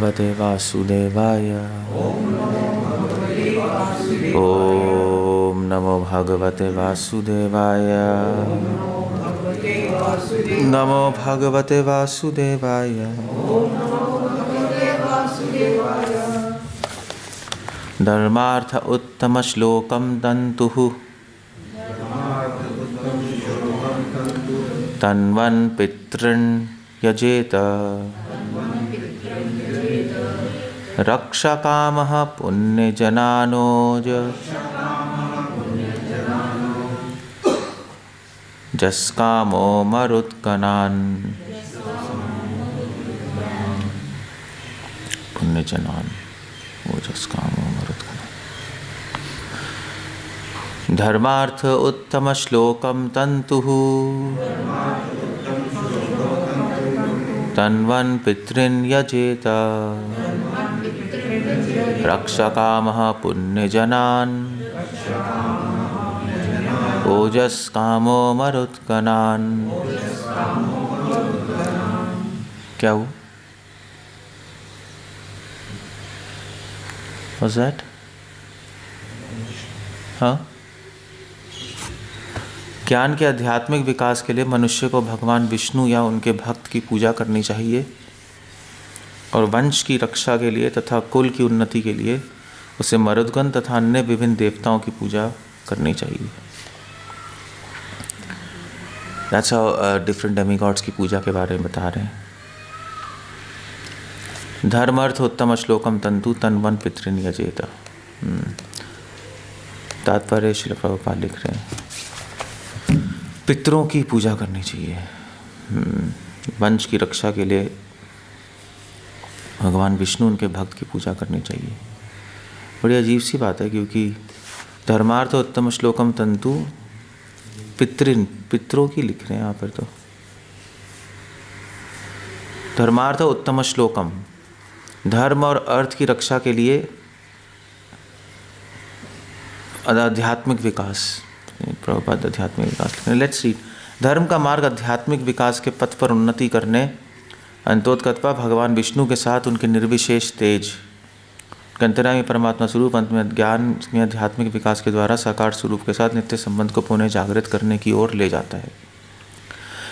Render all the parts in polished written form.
भगवते वासुदेवाय। ओम नमो भगवते वासुदेवाय। नमो भगवते वासुदेवाय। धर्मार्थ उत्तम श्लोकम तन्तुः तन्वन् पितॄन् यजेत रक्षकामः पुण्यजनानोज जस्कामो मरुत्कनान्। पुण्यजनान् जस्कामो मरुत्कनान्। धर्मार्थ उत्तम श्लोकम तन्तुः तन्वन् पितॄन् यजेत रक्षकामः पुण्यजनान् ओजस्कामो मरुत्कनान्। क्या हुआ? Was that? हाँ, ज्ञान के आध्यात्मिक विकास के लिए मनुष्य को भगवान विष्णु या उनके भक्त की पूजा करनी चाहिए और वंश की रक्षा के लिए तथा कुल की उन्नति के लिए उसे मरुदगण तथा अन्य विभिन्न देवताओं की पूजा करनी चाहिए। That's how different demigods की पूजा के बारे में बता रहे हैं। धर्मार्थ उत्तम श्लोकम तंतु तन्वन् पितॄन् यजेत। तात्पर्य श्रील प्रभुपाद लिख रहे हैं पितरों की पूजा करनी चाहिए। वंश की रक्षा के लिए भगवान विष्णु उनके भक्त की पूजा करनी चाहिए। बड़ी अजीब सी बात है, क्योंकि धर्मार्थ उत्तम श्लोकम तंतु पितृन पितरों की लिख रहे हैं यहाँ पर। तो धर्मार्थ उत्तम श्लोकम, धर्म और अर्थ की रक्षा के लिए आध्यात्मिक विकास, प्रभुपाद आध्यात्मिक विकास। Let's read. धर्म का मार्ग आध्यात्मिक विकास के पथ पर उन्नति करने, अंतोत्कत्वा भगवान विष्णु के साथ उनके निर्विशेष तेज अंतर्यामी परमात्मा स्वरूप अंत में ज्ञान में आध्यात्मिक विकास के द्वारा साकार स्वरूप के साथ नित्य संबंध को पुनः जागृत करने की ओर ले जाता है।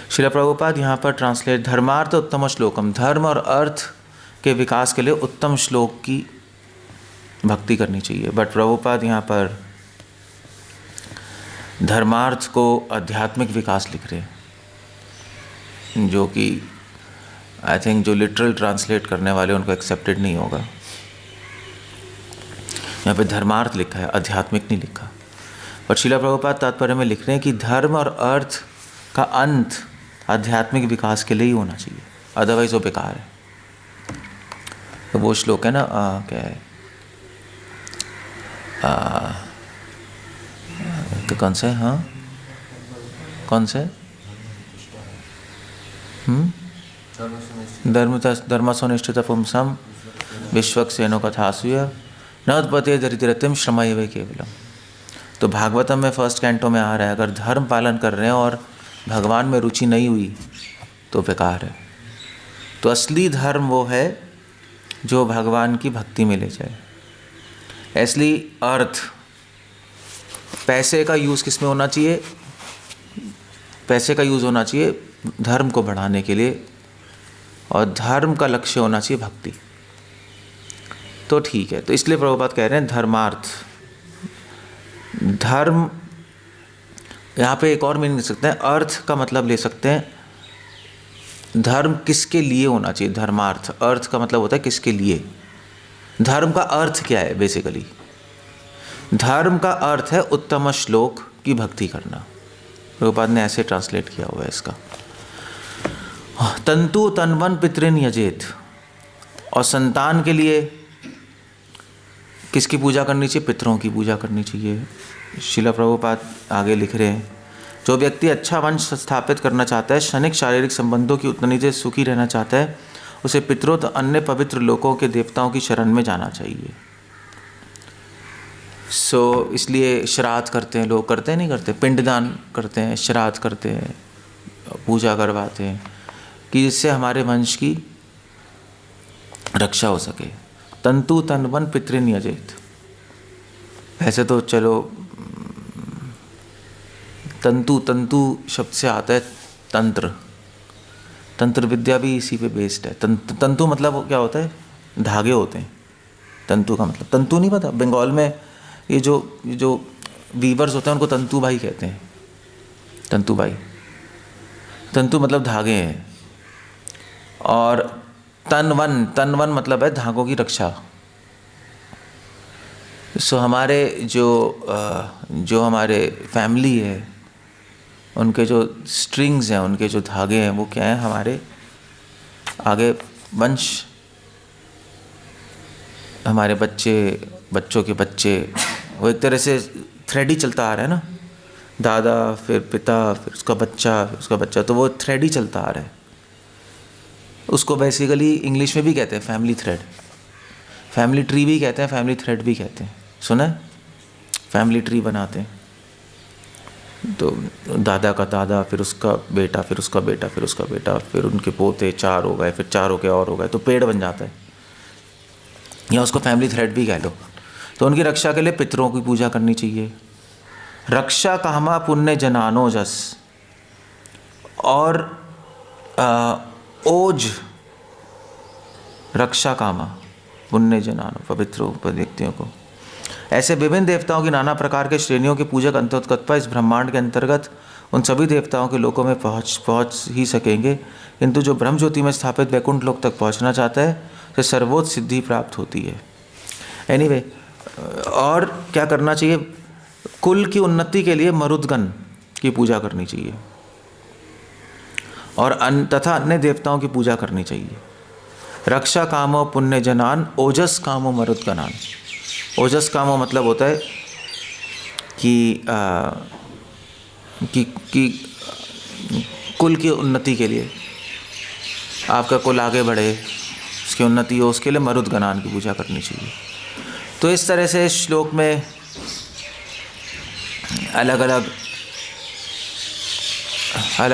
श्रील प्रभुपाद यहाँ पर ट्रांसलेट धर्मार्थ उत्तम श्लोकम, धर्म और अर्थ के विकास के लिए उत्तम श्लोक की भक्ति करनी चाहिए। बट प्रभुपाद यहाँ पर धर्मार्थ को आध्यात्मिक विकास लिख रहे हैं, जो कि आई थिंक जो लिटरल ट्रांसलेट करने वाले उनको एक्सेप्टेड नहीं होगा। यहाँ पे धर्मार्थ लिखा है, आध्यात्मिक नहीं लिखा। पर श्रील प्रभुपाद तात्पर्य में लिख रहे हैं कि धर्म और अर्थ का अंत आध्यात्मिक विकास के लिए ही होना चाहिए, अदरवाइज वो बेकार है। तो वो श्लोक है ना, क्या है, तो कौन सा है? हाँ, कौन सा है? धर्मसुनिष्ठित पुंसम विश्वक्सेनो कथासूय नोत्पत्ति दरिद्रतिम श्रमैव केवलम। तो भागवतम में फर्स्ट कैंटो में आ रहा है, अगर धर्म पालन कर रहे हैं और भगवान में रुचि नहीं हुई तो बेकार है। तो असली धर्म वो है जो भगवान की भक्ति में ले जाए। असली अर्थ, पैसे का यूज़ किस में होना चाहिए? पैसे का यूज़ होना चाहिए धर्म को बढ़ाने के लिए, और धर्म का लक्ष्य होना चाहिए भक्ति। तो ठीक है, तो इसलिए प्रभुपाद कह रहे हैं धर्मार्थ। धर्म यहाँ पे एक और मीनिंग ले सकते हैं, अर्थ का मतलब ले सकते हैं धर्म किसके लिए होना चाहिए। धर्मार्थ, अर्थ का मतलब होता है किसके लिए। धर्म का अर्थ क्या है? बेसिकली धर्म का अर्थ है उत्तम श्लोक की भक्ति करना। प्रभुपाद ने ऐसे ट्रांसलेट किया हुआ है इसका। तंतु तन्वन् पितॄन् यजेत, और संतान के लिए किसकी पूजा करनी चाहिए? पितरों की पूजा करनी चाहिए। श्रील प्रभुपाद आगे लिख रहे हैं, जो व्यक्ति अच्छा वंश स्थापित करना चाहता है, क्षणिक शारीरिक संबंधों की उन्नति से सुखी रहना चाहता है, उसे पितरों तो अन्य पवित्र लोकों के देवताओं की शरण में जाना चाहिए। इसलिए श्राद्ध करते हैं लोग, करते नहीं करते? पिंडदान करते हैं, श्राद्ध करते हैं, पूजा करवाते हैं, कि जिससे हमारे वंश की रक्षा हो सके। तंतु तन वन पितृनियजेत। ऐसे तो चलो तंतु शब्द से आता है तंत्र, तंत्र विद्या भी इसी पे बेस्ड है। तंतु मतलब क्या होता है, धागे होते हैं। तंतु का मतलब, तंतु नहीं पता, बंगाल में ये जो वीवर्स होते हैं उनको तंतु भाई कहते हैं। तंतु भाई, तंतु मतलब धागे हैं। और तन वन मतलब है धागों की रक्षा। सो हमारे जो हमारे फैमिली है, उनके जो स्ट्रिंग्स हैं, उनके जो धागे हैं, वो क्या है, हमारे आगे वंश, हमारे बच्चों के बच्चे, वो एक तरह से थ्रेड ही चलता आ रहा है ना, दादा फिर पिता फिर उसका बच्चा, तो वो थ्रेड ही चलता आ रहा है। उसको बेसिकली इंग्लिश में भी कहते हैं फैमिली थ्रेड, फैमिली ट्री भी कहते हैं, फैमिली थ्रेड भी कहते हैं। सुना है, फैमिली ट्री बनाते हैं तो दादा का दादा, फिर उसका बेटा, फिर उसका बेटा, फिर उसका बेटा, फिर उनके पोते 4 हो गए, फिर 4 हो के और हो गए, तो पेड़ बन जाता है, या उसको फैमिली थ्रेड भी कह लो। तो उनकी रक्षा के लिए पितरों की पूजा करनी चाहिए। रक्षा कामा पुण्य जनानो जस, और ओज रक्षा कामा पुण्य जनानो, पवित्र व्यक्तियों को। ऐसे विभिन्न देवताओं की नाना प्रकार के श्रेणियों के पूजक अंततः इस ब्रह्मांड के अंतर्गत उन सभी देवताओं के लोकों में पहुँच ही सकेंगे, किंतु जो ब्रह्म ज्योति में स्थापित वैकुंठ लोक तक पहुँचना चाहता है उसे सर्वोच्च सिद्धि प्राप्त होती है। एनीवे, और क्या करना चाहिए, कुल की उन्नति के लिए मरुदगण की पूजा करनी चाहिए, और तथा अन्य देवताओं की पूजा करनी चाहिए। रक्षा कामो पुण्य जनान, ओजस कामो मरुदगणान। ओजस कामो मतलब होता है कि कुल की उन्नति के लिए, आपका कुल आगे बढ़े, उसकी उन्नति हो, उसके लिए मरुदगणान की पूजा करनी चाहिए। तो इस तरह से श्लोक में अलग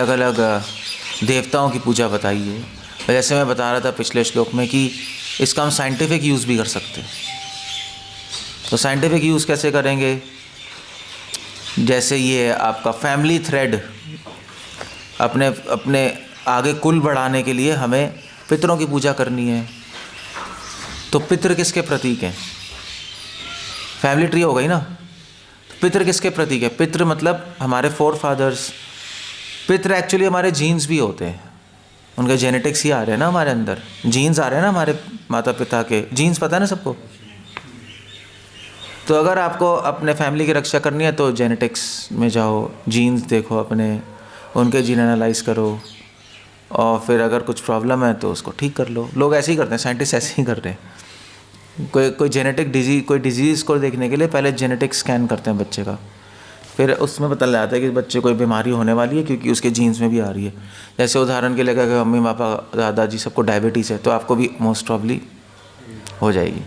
अलग देवताओं की पूजा बताई है। जैसे मैं बता रहा था पिछले श्लोक में कि इसका हम साइंटिफिक यूज़ भी कर सकते हैं। तो साइंटिफिक यूज़ कैसे करेंगे, जैसे ये आपका फैमिली थ्रेड, अपने आगे कुल बढ़ाने के लिए हमें पितरों की पूजा करनी है। तो पितृ किसके प्रतीक हैं, फैमिली ट्री हो गई ना, तो पितृ किसके प्रतीक है, पितृ मतलब हमारे फोर फादर्स। पितृ एक्चुअली हमारे जीन्स भी होते हैं, उनके जेनेटिक्स ही आ रहे हैं ना, हमारे अंदर जीन्स आ रहे हैं ना, हमारे माता पिता के जीन्स, पता है ना सबको। तो अगर आपको अपने फैमिली की रक्षा करनी है तो जेनेटिक्स में जाओ, जीन्स देखो अपने, उनके जीन एनालाइज करो, और फिर अगर कुछ प्रॉब्लम है तो उसको ठीक कर लो। लोग ऐसे ही करते हैं, साइंटिस्ट ऐसे ही कर रहे हैं। कोई जेनेटिक डिजीज़, कोई डिजीज़ को देखने के लिए पहले जेनेटिक स्कैन करते हैं बच्चे का, फिर उसमें पता लगाता है कि बच्चे कोई बीमारी होने वाली है क्योंकि उसके जीन्स में भी आ रही है। जैसे उदाहरण के लिए अगर मम्मी पापा दादाजी सबको डायबिटीज़ है तो आपको भी मोस्ट प्रॉब्ली हो जाएगी।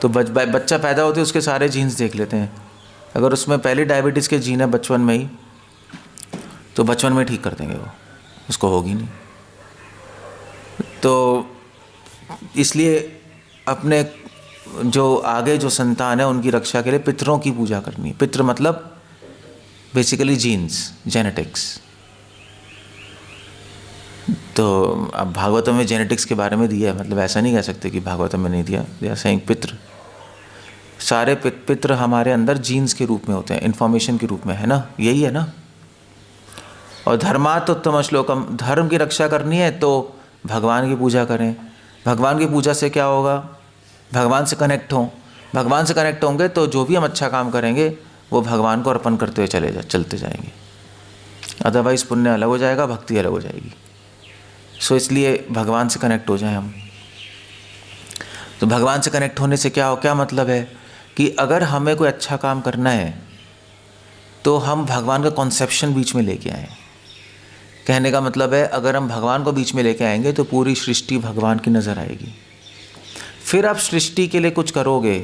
तो बच्चा पैदा होते उसके सारे जीन्स देख लेते हैं, अगर उसमें पहले डायबिटीज़ के जीन है बचपन में ही, तो बचपन में ठीक कर देंगे, वो उसको होगी नहीं। तो इसलिए अपने जो आगे जो संतान है उनकी रक्षा के लिए पितरों की पूजा करनी है। पितृ मतलब बेसिकली जीन्स, जेनेटिक्स। तो अब भागवतम में जेनेटिक्स के बारे में दिया है, मतलब ऐसा नहीं कह सकते कि भागवतम में नहीं दिया, जैसे पितृ, सारे पितृ हमारे अंदर जीन्स के रूप में होते हैं, इन्फॉर्मेशन के रूप में, है ना, यही है ना। और धर्मात् उत्तम श्लोकम, धर्म की रक्षा करनी है तो भगवान की पूजा करें। भगवान की पूजा से क्या होगा, भगवान से कनेक्ट हों, भगवान से कनेक्ट होंगे तो जो भी हम अच्छा काम करेंगे वो भगवान को अर्पण करते हुए चलते जाएंगे। अदरवाइज़ पुण्य अलग हो जाएगा, भक्ति अलग हो जाएगी। सो इसलिए भगवान से कनेक्ट हो जाएं हम। तो भगवान से कनेक्ट होने से क्या मतलब है कि अगर हमें कोई अच्छा काम करना है तो हम भगवान का कॉन्सेप्शन बीच में लेके आएँ। कहने का मतलब है अगर हम भगवान को बीच में लेके आएंगे तो पूरी सृष्टि भगवान की नज़र आएगी। फिर आप सृष्टि के लिए कुछ करोगे,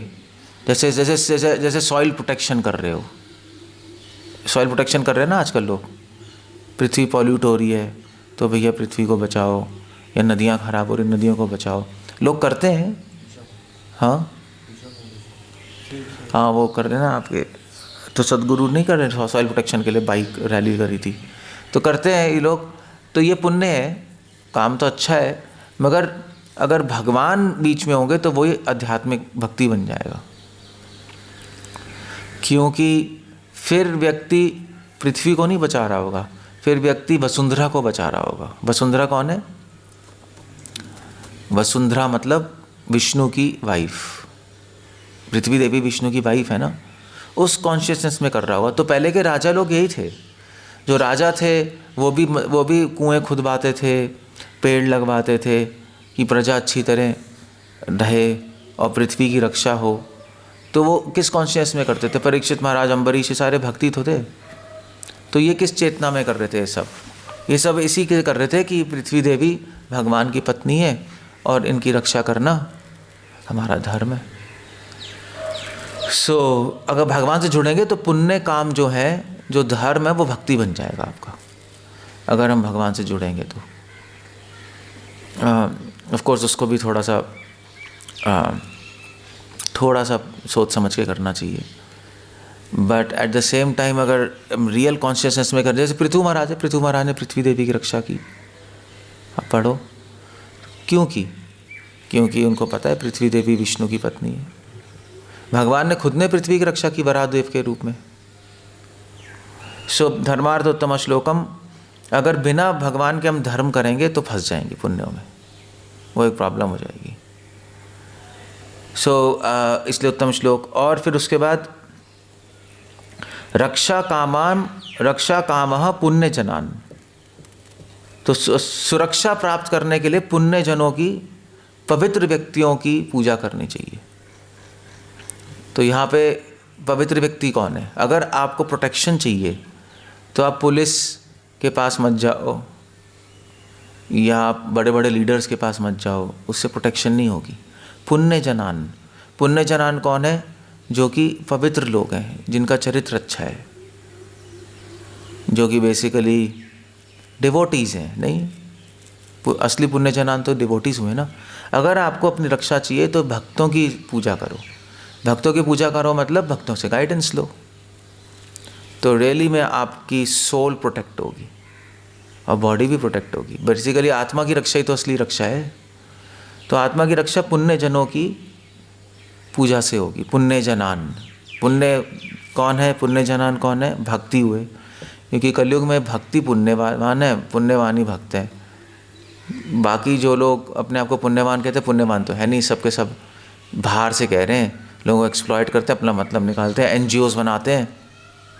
जैसे सॉइल प्रोटेक्शन कर रहे हो, सॉइल प्रोटेक्शन कर रहे हैं ना आजकल लोग। पृथ्वी पॉल्यूट हो रही है तो भैया पृथ्वी को बचाओ, या नदियाँ ख़राब हो रही, नदियों को बचाओ। लोग करते हैं। हाँ हाँ, वो कर रहे ना आपके, तो सदगुरु नहीं कर रहे सॉइल प्रोटेक्शन के लिए बाइक रैली करी थी, तो करते हैं ये लोग। तो ये पुण्य है, काम तो अच्छा है, मगर अगर भगवान बीच में होंगे तो वही आध्यात्मिक भक्ति बन जाएगा। क्योंकि फिर व्यक्ति पृथ्वी को नहीं बचा रहा होगा, फिर व्यक्ति वसुंधरा को बचा रहा होगा। वसुंधरा कौन है? वसुंधरा मतलब विष्णु की वाइफ, पृथ्वी देवी विष्णु की वाइफ है ना, उस कॉन्शियसनेस में कर रहा होगा। तो पहले के राजा लोग यही थे, जो राजा थे वो भी कुएं खुदवाते थे, पेड़ लगवाते थे कि प्रजा अच्छी तरह रहे और पृथ्वी की रक्षा हो। तो वो किस कॉन्शियस में करते थे? परीक्षित महाराज, अम्बरीश, ये सारे भक्ति तो थे। तो ये किस चेतना में कर रहे थे? ये सब इसी के कर रहे थे कि पृथ्वी देवी भगवान की पत्नी है और इनकी रक्षा करना हमारा धर्म है। अगर भगवान से जुड़ेंगे तो पुण्य काम जो है, जो धर्म है, वो भक्ति बन जाएगा आपका, अगर हम भगवान से जुड़ेंगे तो। ऑफ कोर्स उसको भी थोड़ा सा सोच समझ के करना चाहिए, but at the same time अगर रियल कॉन्शियसनेस में कर, जैसे पृथु महाराज है, पृथु महाराज ने पृथ्वी देवी की रक्षा की, आप पढ़ो क्यों की? क्योंकि उनको पता है पृथ्वी देवी विष्णु की पत्नी है। भगवान ने खुद ने पृथ्वी की रक्षा की वराहदेव के रूप में। धर्मार्थोत्तम श्लोकम, अगर बिना भगवान के हम धर्म करेंगे तो फंस जाएंगे पुण्यों में, वो एक प्रॉब्लम हो जाएगी। इसलिए उत्तम श्लोक। और फिर उसके बाद रक्षा कामः पुण्य जनान, तो सुरक्षा प्राप्त करने के लिए पुण्य जनों की, पवित्र व्यक्तियों की पूजा करनी चाहिए। तो यहाँ पे पवित्र व्यक्ति कौन है? अगर आपको प्रोटेक्शन चाहिए तो आप पुलिस के पास मत जाओ या आप बड़े बड़े लीडर्स के पास मत जाओ, उससे प्रोटेक्शन नहीं होगी। पुण्य जनान कौन है? जो कि पवित्र लोग हैं, जिनका चरित्र अच्छा है, जो कि बेसिकली डिवोटीज़ हैं। नहीं, असली पुण्य जनान तो डिवोटीज़ हुए ना। अगर आपको अपनी रक्षा चाहिए तो भक्तों की पूजा करो। भक्तों की पूजा करो मतलब भक्तों से गाइडेंस लो, तो रियली में आपकी सोल प्रोटेक्ट होगी और बॉडी भी प्रोटेक्ट होगी। बेसिकली आत्मा की रक्षा ही तो असली रक्षा है। तो आत्मा की रक्षा पुण्य जनों की पूजा से होगी। पुण्य जनान, पुण्य कौन है? पुण्य जनान कौन है? भक्ति हुए, क्योंकि कलयुग में भक्ति पुण्यवान है, पुण्यवान ही भक्त है। बाकी जो लोग अपने आप को पुण्यवान कहते हैं, पुण्यवान तो है नहीं, सबके सब बाहर से कह रहे हैं, लोगों को एक्सप्लॉइट करते हैं, अपना मतलब निकालते हैं, NGOs बनाते हैं।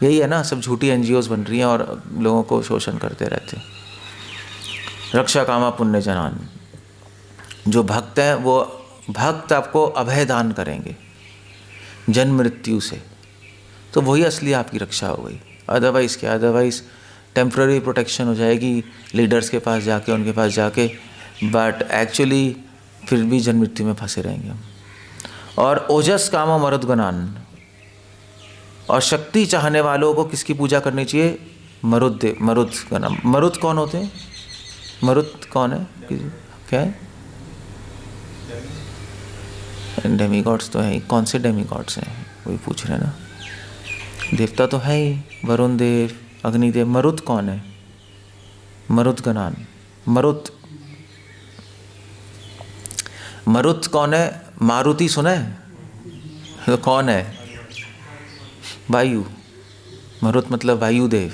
यही है ना, सब झूठी NGOs बन रही हैं और लोगों को शोषण करते रहते हैं। रक्षा कामा पुण्य जनान, जो भक्त हैं वो भक्त आपको अभय दान करेंगे जन्म मृत्यु से, तो वही असली आपकी रक्षा हो गई। अदरवाइज़ क्या? अदरवाइज़ टेम्प्ररी प्रोटेक्शन हो जाएगी लीडर्स के पास जाके, उनके पास जाके, बट एक्चुअली फिर भी जन्म मृत्यु में फंसे रहेंगे हम। और ओजस कामा मरुद्गणान, और शक्ति चाहने वालों को किसकी पूजा करनी चाहिए? मरुद्गण। मरुद कौन होते हैं? मरुद कौन है? क्या है? डेमीगॉड्स तो हैं। कौन से डेमीगॉड्स हैं वही पूछ रहे हैं ना। देवता तो है ही, वरुण देव, अग्निदेव। मरुत कौन है? मरुद्गणान। मरुत कौन है? मारुति सुना है? तो कौन है? वायु। मरुत मतलब वायुदेव।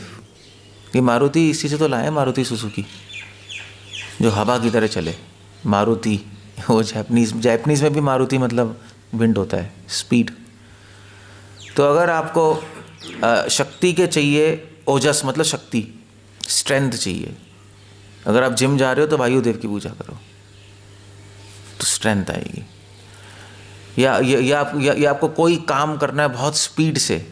ये मारुति इसी से तो लाए, मारुति सुजुकी, जो हवा की तरह चले। मारुति वो जापानीज़ में भी मारुति मतलब विंड होता है, स्पीड। तो अगर आपको शक्ति के चाहिए, ओजस मतलब शक्ति, स्ट्रेंथ चाहिए, अगर आप जिम जा रहे हो तो वायुदेव की पूजा करो तो स्ट्रेंथ आएगी। या आपको कोई काम करना है बहुत स्पीड से,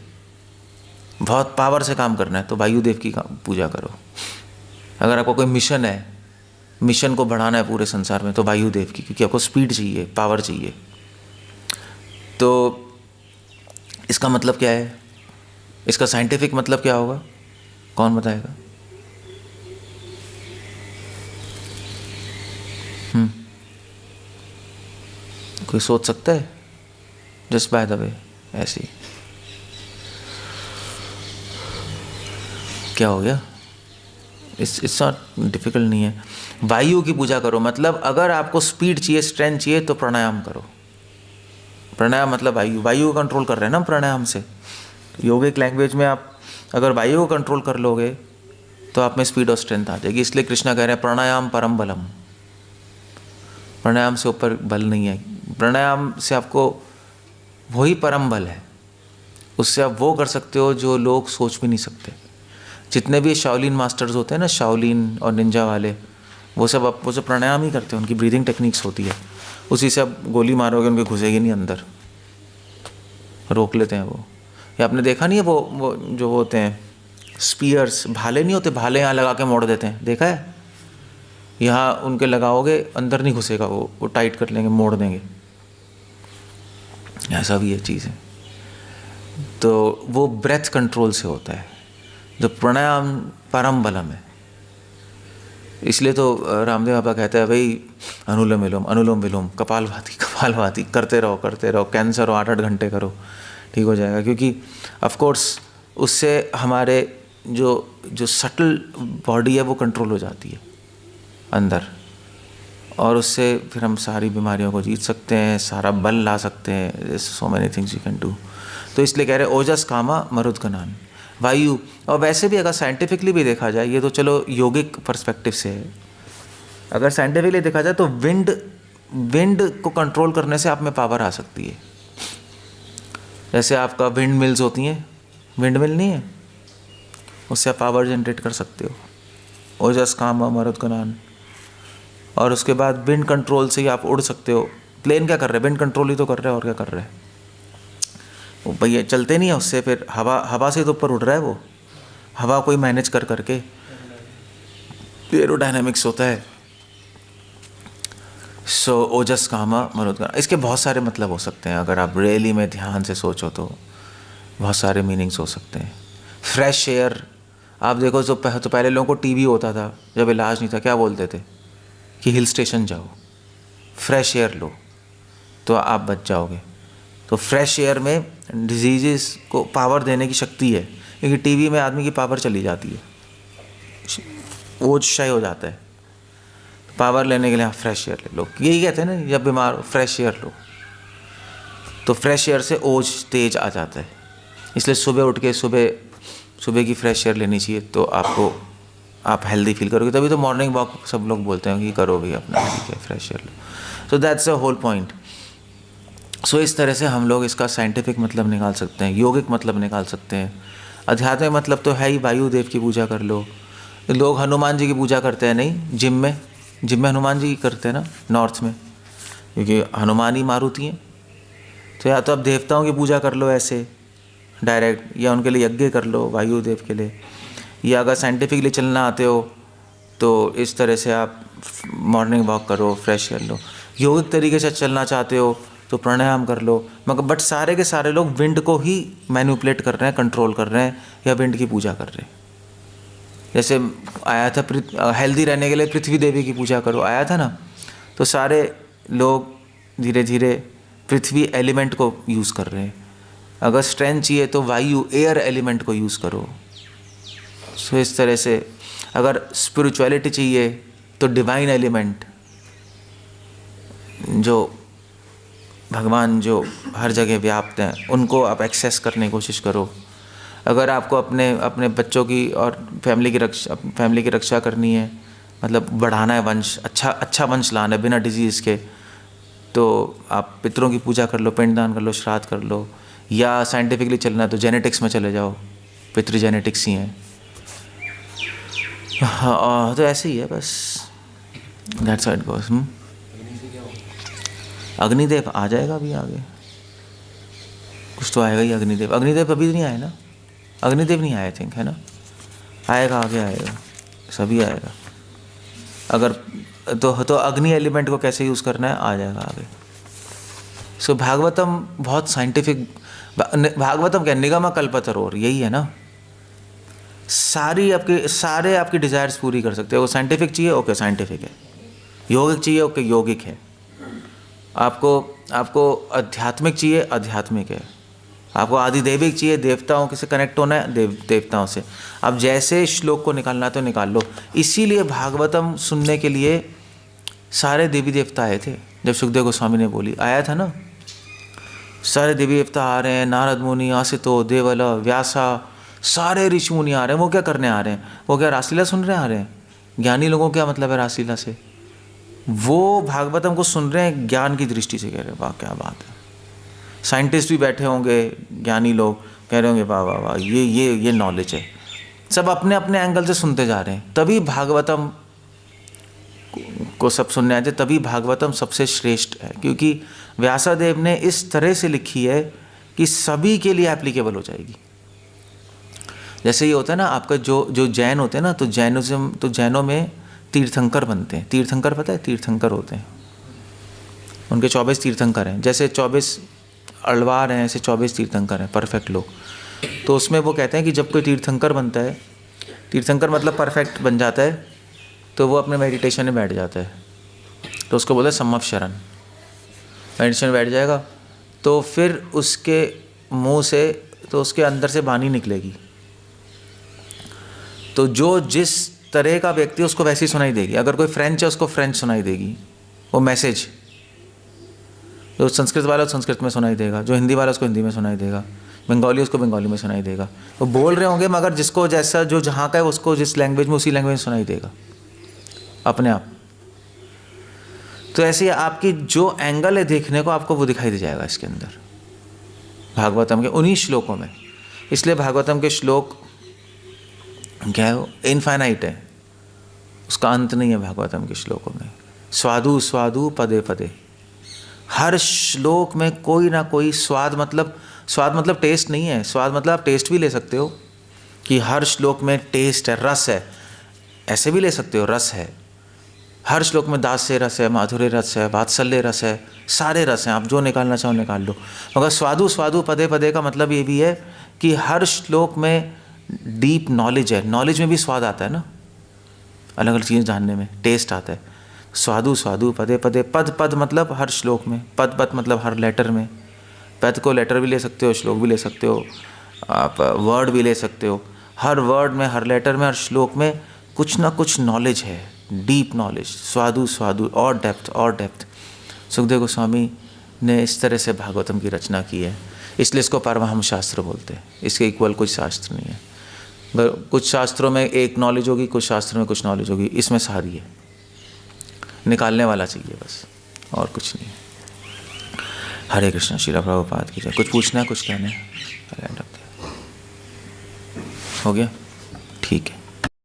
बहुत पावर से काम करना है, तो वायुदेव की पूजा करो। अगर आपको कोई मिशन है, मिशन को बढ़ाना है पूरे संसार में, तो वायुदेव की, क्योंकि आपको स्पीड चाहिए, पावर चाहिए। तो इसका मतलब क्या है? इसका साइंटिफिक मतलब क्या होगा? कौन बताएगा? कोई सोच सकता है? जस्ट बाय द वे, ऐसे ही। क्या हो गया? इट्स नॉट डिफिकल्ट नहीं है। वायु की पूजा करो, मतलब अगर आपको स्पीड चाहिए, स्ट्रेंथ चाहिए, तो प्राणायाम करो। प्राणायाम मतलब वायु, वायु को कंट्रोल कर रहे हैं ना प्राणायाम से। योगिक लैंग्वेज में आप अगर वायु को कंट्रोल कर लोगे तो आप में स्पीड और स्ट्रेंथ आ जाएगी। इसलिए कृष्णा कह रहे हैं प्राणायाम परम बलम। प्राणायाम से ऊपर बल नहीं है। प्राणायाम से आपको वही परम बल है, उससे आप वो कर सकते हो जो लोग सोच भी नहीं सकते। जितने भी शाओलिन मास्टर्स होते हैं ना, शाओलिन और निंजा वाले, वो सब प्राणायाम ही करते हैं। उनकी ब्रीदिंग टेक्निक्स होती है, उसी से आप गोली मारोगे उनके घुसेगी नहीं अंदर, रोक लेते हैं वो। या आपने देखा नहीं है वो जो होते हैं स्पीयर्स, भाले नहीं होते, भाले यहाँ लगा के मोड़ देते हैं, देखा है? यहाँ उनके लगाओगे अंदर नहीं घुसेगा, वो टाइट कर लेंगे, मोड़ देंगे। ऐसा भी ये चीज़ है। तो वो ब्रेथ कंट्रोल से होता है। जो प्राणायाम परम बलम है। इसलिए तो रामदेव बाबा कहते हैं भाई अनुलोम विलोम, अनुलोम विलोम, कपालभाति करते रहो। कैंसर हो 8-8 घंटे करो, ठीक हो जाएगा। क्योंकि ऑफ कोर्स उससे हमारे जो सटल बॉडी है वो कंट्रोल हो जाती है अंदर, और उससे फिर हम सारी बीमारियों को जीत सकते हैं, सारा बल ला सकते हैं। So many things you can do. तो इसलिए कह रहे हैं ओजस कामा मरुदगणान, वायु। और वैसे भी अगर साइंटिफिकली भी देखा जाए, ये तो चलो योगिक पर्सपेक्टिव से है, अगर साइंटिफिकली देखा जाए तो विंड को कंट्रोल करने से आप में पावर आ सकती है। जैसे आपका विंड मिल्स होती हैं, विंड मिल नहीं है, उससे आप पावर जनरेट कर सकते हो। ओजस कामा मरुदगणान। और उसके बाद विंड कंट्रोल से ही आप उड़ सकते हो। प्लेन क्या कर रहे हैं? विंड कंट्रोल ही तो कर रहे हैं, और क्या कर रहे हैं? वो भैया चलते नहीं है उससे, फिर हवा से तो ऊपर उड़ रहा है वो, हवा को ही मैनेज कर करके एरोडायनामिक्स होता है। सो ओजस कामा मरुदगणान, इसके बहुत सारे मतलब हो सकते हैं। अगर आप रियली में ध्यान से सोचो तो बहुत सारे मीनिंग्स हो सकते हैं। फ्रेश एयर, आप देखो तो पहले लोगों को टीबी होता था, जब इलाज नहीं था, क्या बोलते थे कि हिल स्टेशन जाओ, फ्रेश एयर लो तो आप बच जाओगे। तो फ्रेश एयर में डिजीज़ को पावर देने की शक्ति है, क्योंकि टीबी में आदमी की पावर चली जाती है, ओज क्षय हो जाता है। पावर लेने के लिए आप फ्रेश एयर ले लो, यही कहते हैं ना, जब बीमार हो फ्रेश एयर लो। तो फ्रेश एयर से ओज तेज आ जाता है। इसलिए सुबह उठ के सुबह की फ्रेश एयर लेनी चाहिए, तो आप हेल्दी फील करोगे। तभी तो मॉर्निंग वॉक सब लोग बोलते हैं कि करो भी अपना, ठीक है, फ्रेश एयर लो। So that's the whole point. So इस तरह से हम लोग इसका साइंटिफिक मतलब निकाल सकते हैं, योगिक मतलब निकाल सकते हैं। आध्यात्मिक मतलब तो है ही, वायुदेव की पूजा कर लो। लोग हनुमान जी की पूजा करते हैं, नहीं, जिम में हनुमान जी की करते हैं ना नॉर्थ में, क्योंकि हनुमान ही मारुति हैं। तो या तो आप देवताओं की पूजा कर लो ऐसे डायरेक्ट, या उनके लिए यज्ञ कर लो वायुदेव के लिए, या अगर साइंटिफिकली चलना आते हो तो इस तरह से आप मॉर्निंग वॉक करो, फ्रेश कर लो। योगिक तरीके से चलना चाहते हो तो प्राणायाम कर लो। मगर बट सारे के सारे लोग विंड को ही मैनिपुलेट कर रहे हैं, कंट्रोल कर रहे हैं, या विंड की पूजा कर रहे हैं। जैसे आया था हेल्दी रहने के लिए पृथ्वी देवी की पूजा करो, आया था ना, तो सारे लोग धीरे धीरे पृथ्वी एलिमेंट को यूज़ कर रहे हैं। अगर स्ट्रेंथ चाहिए तो वायु एयर एलिमेंट को यूज़ करो। सो इस तरह से अगर स्पिरिचुअलिटी चाहिए तो डिवाइन एलिमेंट, जो भगवान जो हर जगह व्याप्त हैं, उनको आप एक्सेस करने की कोशिश करो। अगर आपको अपने बच्चों की और फैमिली की रक्षा करनी है, मतलब बढ़ाना है वंश, अच्छा वंश लाना है बिना डिजीज़ के, तो आप पितरों की पूजा कर लो, पिंडदान कर लो, श्राद्ध कर लो। या साइंटिफिकली चलना है तो जेनेटिक्स में चले जाओ, पितृ जेनेटिक्स ही हैं। हाँ, तो ऐसे ही है बस, that's how it goes. Agnidev आ जाएगा अभी आगे, कुछ तो आएगा ही। अग्निदेव अभी नहीं आए ना, अग्निदेव नहीं आए थिंक, है ना, आएगा, आगे आएगा, सभी आएगा। अगर तो अग्नि एलिमेंट को कैसे यूज़ करना है आ जाएगा आगे। सो भागवतम बहुत साइंटिफिक, भागवतम क्या, निगम कल्पतरोर, यही है ना। सारे आपकी डिज़ायर्स पूरी कर सकते हो। वो साइंटिफिक चाहिए, ओके साइंटिफिक है। योगिक चाहिए, ओके योगिक है। आपको आध्यात्मिक चाहिए, आध्यात्मिक है। आपको आदिदैविक चाहिए, देवताओं से कनेक्ट होना है, देवताओं से। अब जैसे श्लोक को निकालना तो निकाल लो। इसीलिए भागवतम सुनने के लिए सारे देवी देवता आए थे। जब सुखदेव गोस्वामी ने बोली, आया था ना, सारे देवी देवता आ रहे हैं, नारद मुनि, आसितो, देवल, व्यासा, सारे ऋषि मुनि आ रहे हैं। वो क्या करने आ रहे हैं? वो क्या रासलीला सुन रहे आ रहे हैं? ज्ञानी लोगों क्या मतलब है रासलीला से? वो भागवतम को सुन रहे हैं ज्ञान की दृष्टि से, कह रहे हैं वाह क्या बात है। साइंटिस्ट भी बैठे होंगे, ज्ञानी लोग कह रहे होंगे वाह वाह वाह, ये नॉलेज है। सब अपने अपने एंगल से सुनते जा रहे हैं। तभी भागवतम को सब सुनने आते, तभी भागवतम सबसे श्रेष्ठ है, क्योंकि व्यासदेव ने इस तरह से लिखी है कि सभी के लिए एप्लीकेबल हो जाएगी। जैसे ये होता है ना आपका जो जैन होते हैं ना, तो जैनिज्म, तो जैनों में तीर्थंकर बनते हैं। तीर्थंकर पता है? तीर्थंकर होते हैं, उनके 24 तीर्थंकर हैं। जैसे 24 अल्वार हैं, ऐसे 24 तीर्थंकर हैं, परफेक्ट लोग। तो उसमें वो कहते हैं कि जब कोई तीर्थंकर बनता है, तीर्थंकर मतलब परफेक्ट बन जाता है, तो वो अपने मेडिटेशन में बैठ जाता है। तो उसको बोलते हैं सम्मव शरण। मेडिटेशन में बैठ जाएगा तो फिर उसके मुंह से, तो उसके अंदर से वाणी निकलेगी, तो जो जिस तरह का व्यक्ति उसको वैसी सुनाई देगी। अगर कोई फ्रेंच है उसको फ्रेंच सुनाई देगी वो मैसेज, जो संस्कृत वाला संस्कृत में सुनाई देगा, जो हिंदी वाला उसको हिंदी में सुनाई देगा, बंगाली उसको बंगाली में सुनाई देगा। वो बोल रहे होंगे मगर जिसको जैसा, जो जहाँ का है उसको जिस लैंग्वेज में, उसी लैंग्वेज में सुनाई देगा अपने आप। तो ऐसे आपकी जो एंगल है देखने को, आपको वो दिखाई दे जाएगा इसके अंदर भागवतम के उन्हीं श्लोकों में। इसलिए भागवतम के श्लोक क्या है, इनफाइनाइट है, उसका अंत नहीं है भागवतम के श्लोकों में। स्वादु स्वादु पदे पदे, हर श्लोक में कोई ना कोई स्वाद मतलब टेस्ट नहीं है। स्वाद मतलब आप टेस्ट भी ले सकते हो कि हर श्लोक में टेस्ट है, रस है, ऐसे भी ले सकते हो, रस है। हर श्लोक में दास्य रस है, माधुर्य रस है, वात्सल्य रस है, सारे रस हैं, आप जो निकालना चाहो निकाल लो। मगर स्वादु स्वादु पदे पदे का मतलब ये भी है कि हर श्लोक में डीप नॉलेज है। नॉलेज में भी स्वाद आता है ना, अलग अलग चीज़ जानने में टेस्ट आता है। स्वादु स्वादु पदे पदे, पद पद मतलब हर श्लोक में, पद पद मतलब हर लेटर में। पद को लेटर भी ले सकते हो, श्लोक भी ले सकते हो, आप वर्ड भी ले सकते हो। हर वर्ड में, हर लेटर में, हर श्लोक में कुछ ना कुछ नॉलेज है, डीप नॉलेज। स्वादु स्वादु, और डेप्थ और डेप्थ। सुखदेव गोस्वामी ने इस तरह से भागवतम की रचना की है, इसलिए इसको परमहंस शास्त्र बोलते हैं। इसके इक्वल कुछ शास्त्र नहीं है। कुछ शास्त्रों में एक नॉलेज होगी, कुछ शास्त्रों में कुछ नॉलेज होगी, इसमें सारी है। निकालने वाला चाहिए बस, और कुछ नहीं। हरे कृष्ण। श्रील प्रभुपाद की जय। कुछ पूछना है, कुछ कहना है? हो गया? ठीक है।